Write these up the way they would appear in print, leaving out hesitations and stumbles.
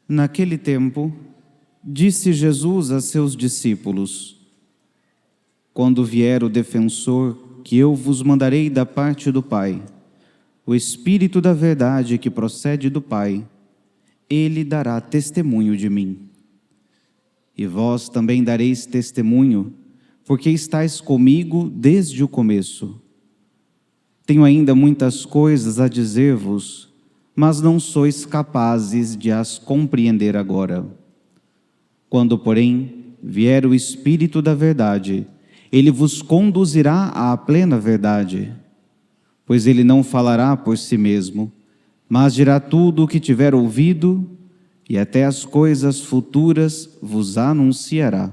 Naquele tempo, disse Jesus a seus discípulos: Quando vier o defensor, que eu vos mandarei da parte do Pai, o Espírito da verdade que procede do Pai, ele dará testemunho de mim. E vós também dareis testemunho, porque estáis comigo desde o começo. Tenho ainda muitas coisas a dizer-vos, mas não sois capazes de as compreender agora. Quando, porém, vier o Espírito da verdade, ele vos conduzirá à plena verdade, pois ele não falará por si mesmo, mas dirá tudo o que tiver ouvido, e até as coisas futuras vos anunciará.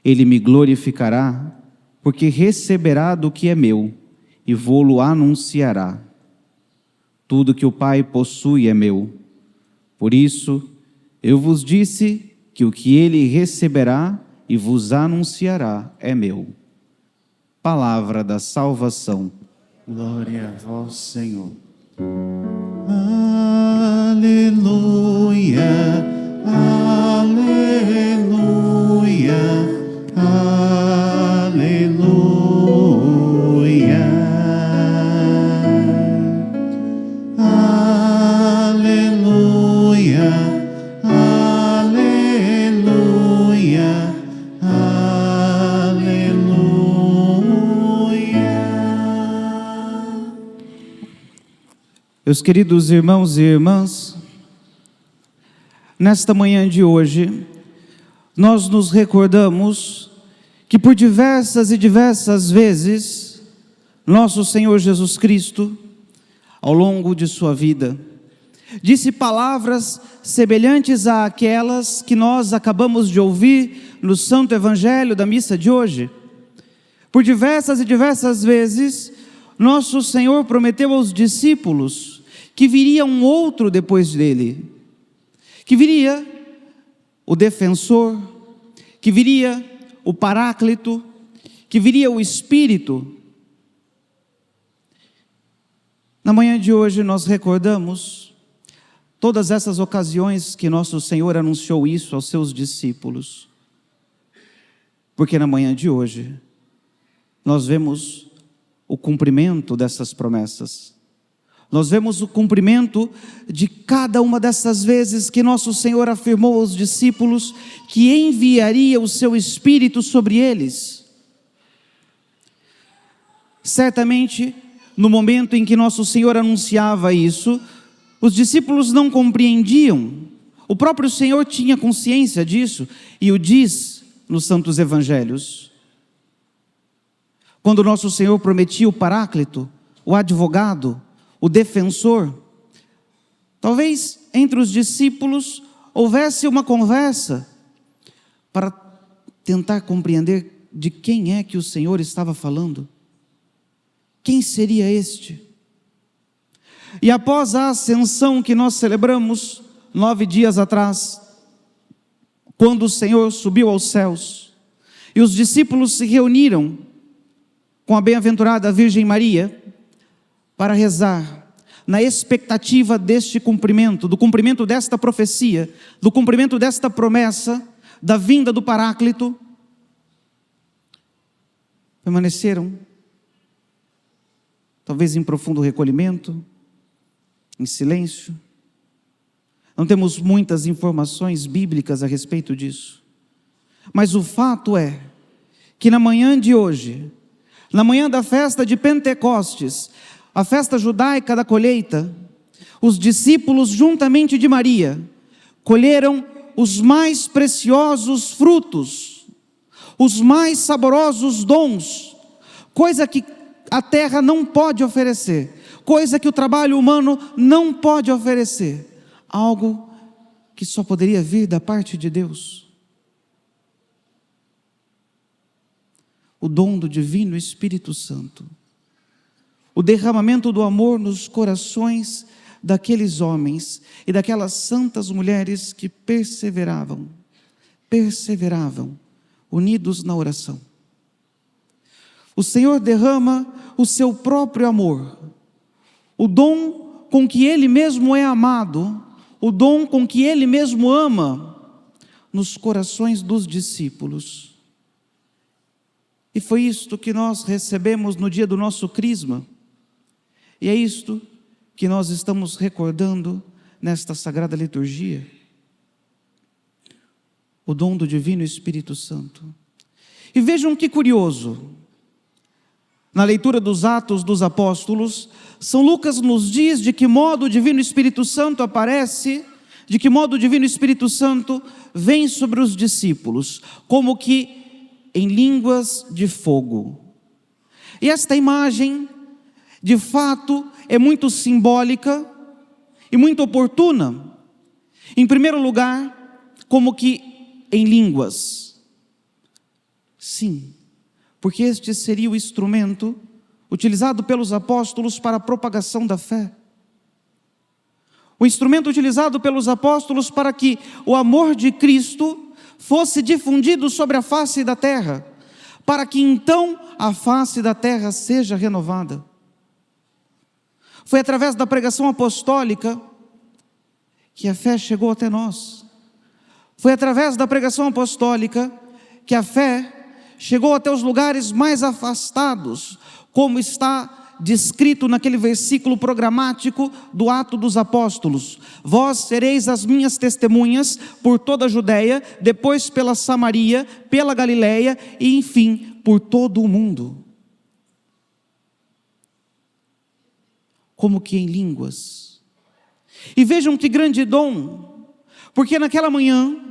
Ele me glorificará, porque receberá do que é meu, e vô-lo anunciará. Tudo que o Pai possui é meu. Por isso, eu vos disse que o que ele receberá e vos anunciará é meu. Palavra da salvação. Glória a vós, Senhor. Aleluia, aleluia, aleluia. Aleluia, aleluia, aleluia. Meus queridos irmãos e irmãs, nesta manhã de hoje, nós nos recordamos que por diversas e diversas vezes, nosso Senhor Jesus Cristo, ao longo de sua vida, disse palavras semelhantes àquelas que nós acabamos de ouvir no Santo Evangelho da missa de hoje. Por diversas e diversas vezes, nosso Senhor prometeu aos discípulos que viria um outro depois dele, que viria o defensor, que viria o Paráclito, que viria o Espírito. Na manhã de hoje nós recordamos todas essas ocasiões que nosso Senhor anunciou isso aos seus discípulos, porque na manhã de hoje nós vemos o cumprimento dessas promessas. Nós vemos o cumprimento de cada uma dessas vezes que nosso Senhor afirmou aos discípulos que enviaria o seu Espírito sobre eles. Certamente, no momento em que nosso Senhor anunciava isso, os discípulos não compreendiam. O próprio Senhor tinha consciência disso e o diz nos Santos Evangelhos. Quando nosso Senhor prometia o Paráclito, o advogado, o defensor, talvez entre os discípulos houvesse uma conversa para tentar compreender de quem é que o Senhor estava falando. Quem seria este? E após a ascensão que nós celebramos 9 dias atrás, quando o Senhor subiu aos céus, e os discípulos se reuniram com a bem-aventurada Virgem Maria, para rezar, na expectativa deste cumprimento, do cumprimento desta profecia, do cumprimento desta promessa, da vinda do Paráclito, permaneceram, talvez em profundo recolhimento, em silêncio. Não temos muitas informações bíblicas a respeito disso, mas o fato é que na manhã de hoje, na manhã da festa de Pentecostes, a festa judaica da colheita, os discípulos, juntamente de Maria, colheram os mais preciosos frutos, os mais saborosos dons, coisa que a terra não pode oferecer, coisa que o trabalho humano não pode oferecer, algo que só poderia vir da parte de Deus. O dom do Divino Espírito Santo, o derramamento do amor nos corações daqueles homens e daquelas santas mulheres que perseveravam, unidos na oração. O Senhor derrama o seu próprio amor, o dom com que Ele mesmo é amado, o dom com que Ele mesmo ama nos corações dos discípulos. E foi isto que nós recebemos no dia do nosso crisma. E é isto que nós estamos recordando nesta sagrada liturgia. O dom do Divino Espírito Santo. E vejam que curioso. Na leitura dos Atos dos Apóstolos, São Lucas nos diz de que modo o Divino Espírito Santo aparece, de que modo o Divino Espírito Santo vem sobre os discípulos, como que em línguas de fogo. E esta imagem, de fato, é muito simbólica e muito oportuna. Em primeiro lugar, como que em línguas. Sim, porque este seria o instrumento utilizado pelos apóstolos para a propagação da fé. O instrumento utilizado pelos apóstolos para que o amor de Cristo fosse difundido sobre a face da terra, para que então a face da terra seja renovada. Foi através da pregação apostólica que a fé chegou até nós. Foi através da pregação apostólica que a fé chegou até os lugares mais afastados, como está descrito naquele versículo programático do Atos dos Apóstolos. Vós sereis as minhas testemunhas por toda a Judéia, depois pela Samaria, pela Galileia e enfim por todo o mundo. Como que em línguas. E vejam que grande dom, porque naquela manhã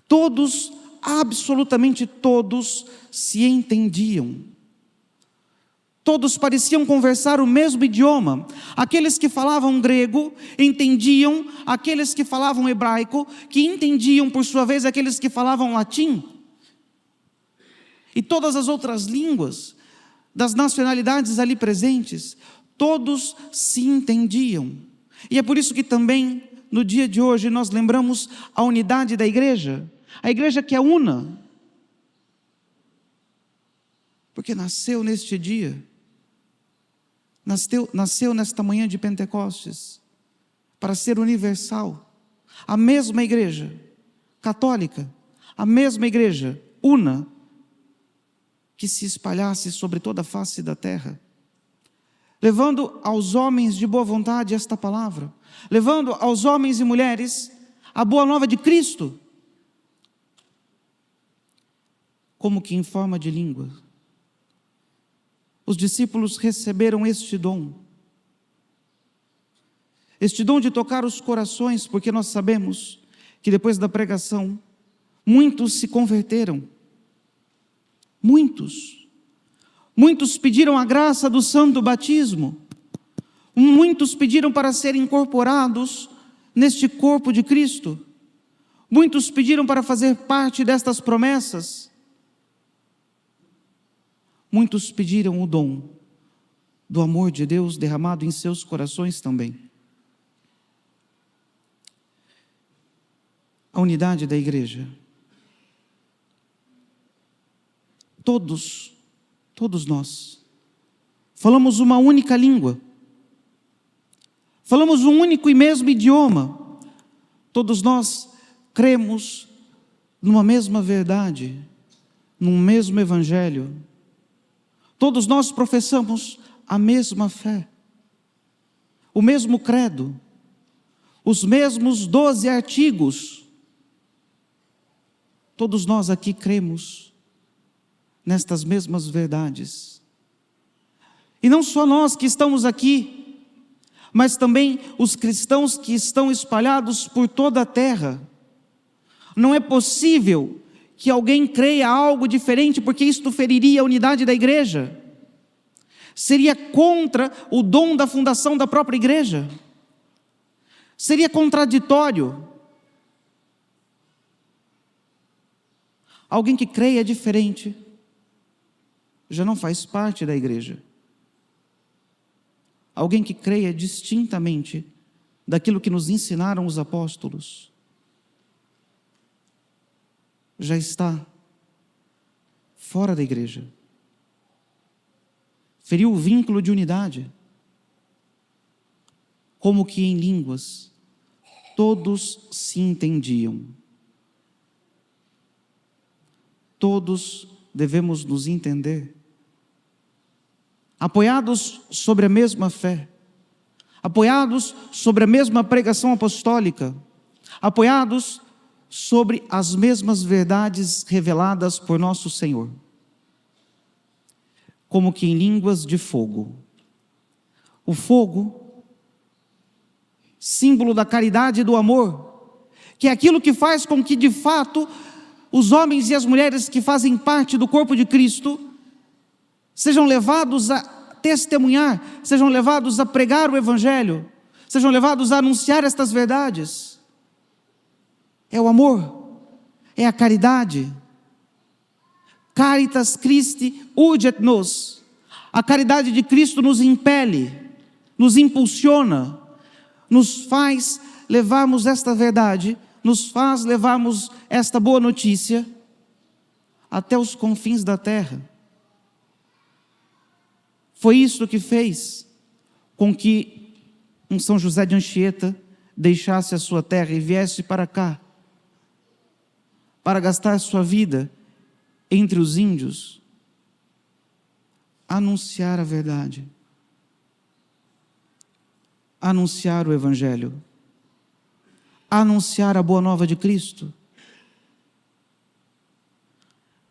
todos, absolutamente todos, se entendiam. Todos pareciam conversar o mesmo idioma. Aqueles que falavam grego entendiam aqueles que falavam hebraico, que entendiam por sua vez aqueles que falavam latim. E todas as outras línguas das nacionalidades ali presentes, todos se entendiam. E é por isso que também no dia de hoje nós lembramos a unidade da igreja. A igreja que é una, porque nasceu neste dia, nasceu nesta manhã de Pentecostes, para ser universal. A mesma igreja católica, a mesma igreja una, que se espalhasse sobre toda a face da terra, levando aos homens de boa vontade esta palavra, levando aos homens e mulheres a boa nova de Cristo, como que em forma de língua. Os discípulos receberam este dom de tocar os corações, porque nós sabemos que depois da pregação, muitos se converteram, muitos pediram a graça do santo batismo, muitos pediram para serem incorporados neste corpo de Cristo, muitos pediram para fazer parte destas promessas, muitos pediram o dom do amor de Deus derramado em seus corações também. A unidade da igreja. Todos nós falamos uma única língua, falamos um único e mesmo idioma, todos nós cremos numa mesma verdade, num mesmo evangelho. Todos nós professamos a mesma fé, o mesmo credo, os mesmos 12 artigos. Todos nós aqui cremos nestas mesmas verdades. E não só nós que estamos aqui, mas também os cristãos que estão espalhados por toda a terra. Não é possível que alguém creia algo diferente, porque isto feriria a unidade da igreja. Seria contra o dom da fundação da própria igreja. Seria contraditório. Alguém que creia diferente já não faz parte da igreja. Alguém que creia distintamente daquilo que nos ensinaram os apóstolos já está fora da igreja. Feriu o vínculo de unidade. Como que em línguas, todos se entendiam. Todos devemos nos entender. Apoiados sobre a mesma fé, apoiados sobre a mesma pregação apostólica, apoiados sobre as mesmas verdades reveladas por nosso Senhor, como que em línguas de fogo. O fogo, símbolo da caridade e do amor, que é aquilo que faz com que de fato os homens e as mulheres que fazem parte do corpo de Cristo sejam levados a testemunhar, sejam levados a pregar o Evangelho, sejam levados a anunciar estas verdades. É o amor, é a caridade. Caritas Christi udet nos. A caridade de Cristo nos impele, nos impulsiona, nos faz levarmos esta verdade, nos faz levarmos esta boa notícia até os confins da terra. Foi isso que fez com que um São José de Anchieta deixasse a sua terra e viesse para cá, para gastar sua vida entre os índios, anunciar a verdade, anunciar o Evangelho, anunciar a boa nova de Cristo.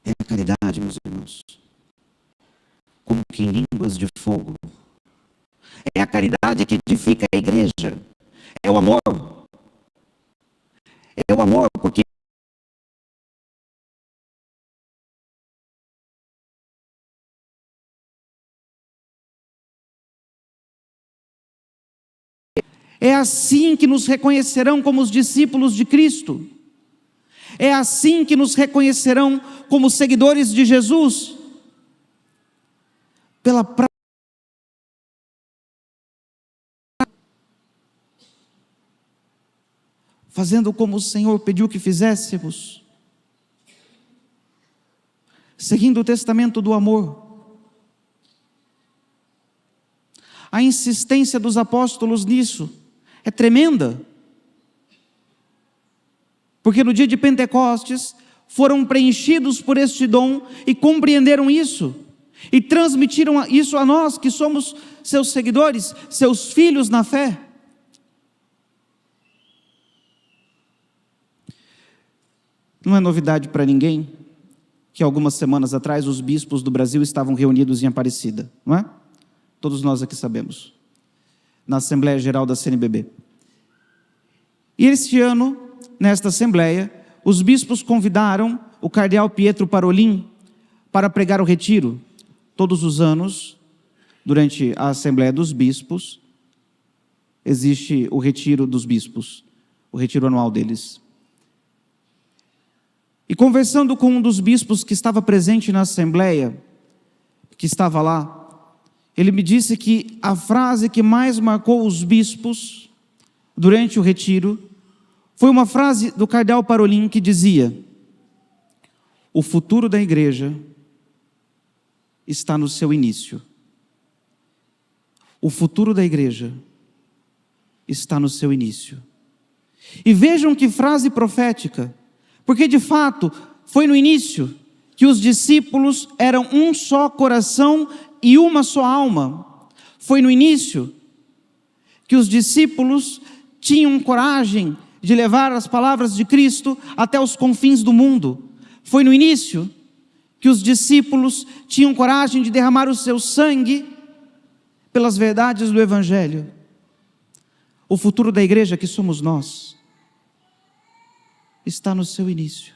É a caridade, meus irmãos, como que em línguas de fogo. É a caridade que edifica a igreja. É o amor. É o amor, porque é assim que nos reconhecerão como os discípulos de Cristo. É assim que nos reconhecerão como seguidores de Jesus. Pela prática, fazendo como o Senhor pediu que fizéssemos, seguindo o testamento do amor. A insistência dos apóstolos nisso é tremenda, porque no dia de Pentecostes foram preenchidos por este dom e compreenderam isso, e transmitiram isso a nós que somos seus seguidores, seus filhos na fé. Não é novidade para ninguém que algumas semanas atrás os bispos do Brasil estavam reunidos em Aparecida, não é? Todos nós aqui sabemos, na Assembleia Geral da CNBB. E este ano, nesta Assembleia, os bispos convidaram o cardeal Pietro Parolin para pregar o retiro. Todos os anos, durante a Assembleia dos Bispos, existe o retiro dos bispos, o retiro anual deles. E conversando com um dos bispos que estava presente na Assembleia, que estava lá, ele me disse que a frase que mais marcou os bispos durante o retiro foi uma frase do cardeal Parolin que dizia: o futuro da igreja está no seu início. O futuro da igreja está no seu início. E vejam que frase profética, porque de fato foi no início que os discípulos eram um só coração e uma só alma. Foi no início que os discípulos tinham coragem de levar as palavras de Cristo até os confins do mundo. Foi no início que os discípulos tinham coragem de derramar o seu sangue pelas verdades do Evangelho. O futuro da igreja, que somos nós, está no seu início.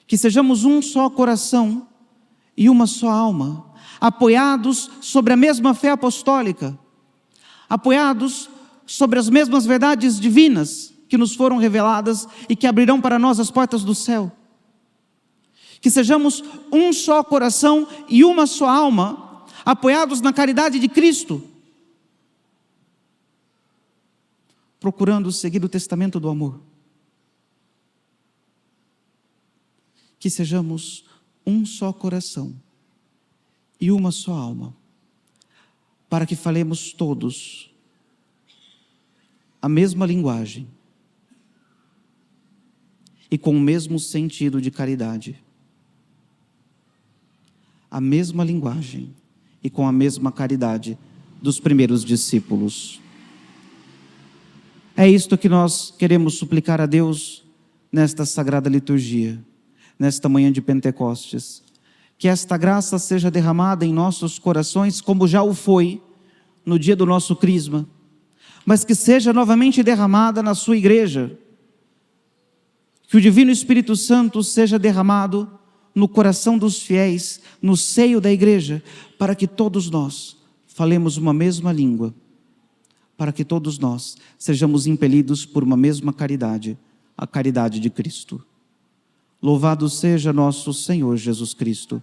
Que sejamos um só coração e uma só alma, apoiados sobre a mesma fé apostólica, apoiados sobre as mesmas verdades divinas que nos foram reveladas e que abrirão para nós as portas do céu. Que sejamos um só coração e uma só alma, apoiados na caridade de Cristo, procurando seguir o testamento do amor. Que sejamos um só coração e uma só alma, para que falemos todos a mesma linguagem e com o mesmo sentido de caridade. A mesma linguagem e com a mesma caridade dos primeiros discípulos. É isto que nós queremos suplicar a Deus nesta sagrada liturgia, nesta manhã de Pentecostes. Que esta graça seja derramada em nossos corações, como já o foi no dia do nosso crisma, mas que seja novamente derramada na sua igreja. Que o Divino Espírito Santo seja derramado no coração dos fiéis, no seio da igreja, para que todos nós falemos uma mesma língua, para que todos nós sejamos impelidos por uma mesma caridade, a caridade de Cristo. Louvado seja nosso Senhor Jesus Cristo,